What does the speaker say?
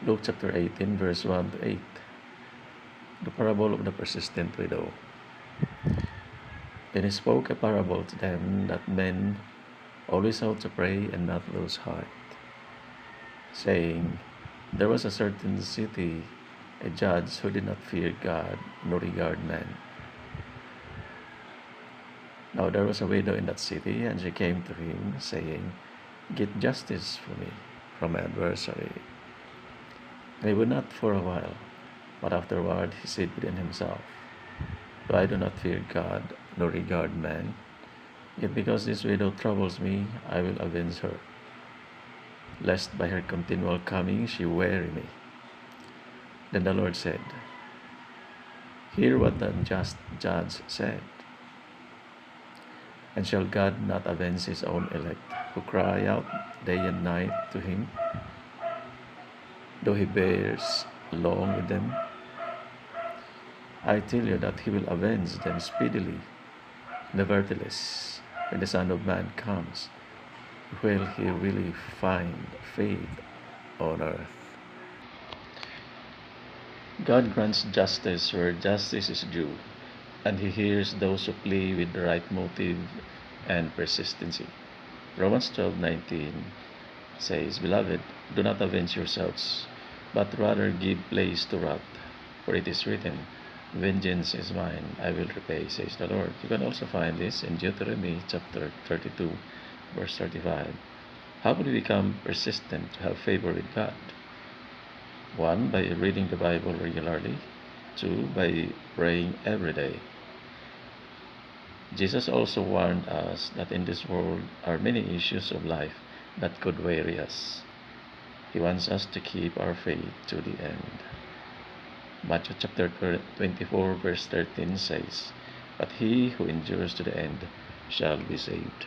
Luke chapter 18, verse 1 to 8. The parable of the persistent widow. Then he spoke a parable to them that men always ought to pray and not lose heart, saying, There was a certain city, a judge who did not fear God nor regard man. Now there was a widow in that city, and she came to him, saying, Get justice for me from my adversary. And he would not for a while, but afterward he said within himself, Though I do not fear God nor regard man, yet because this widow troubles me, I will avenge her, lest by her continual coming she weary me. Then the Lord said, Hear what the just judge said. And shall God not avenge his own elect, who cry out day and night to him, though he bears long with them? I tell you that he will avenge them speedily. Nevertheless, when the Son of Man comes, will he really find faith on earth? God grants justice where justice is due, and he hears those who plead with the right motive and persistency. Romans 12:19 says, Beloved, do not avenge yourselves, but rather give place to wrath, for it is written, Vengeance is mine, I will repay, says the Lord. You can also find this in Deuteronomy chapter 32, verse 35. How can we become persistent to have favor with God? 1. By reading the Bible regularly. 2. By praying every day. Jesus also warned us that in this world are many issues of life that could weary us. He wants us to keep our faith to the end. Matthew chapter 24, verse 13 says, But he who endures to the end shall be saved.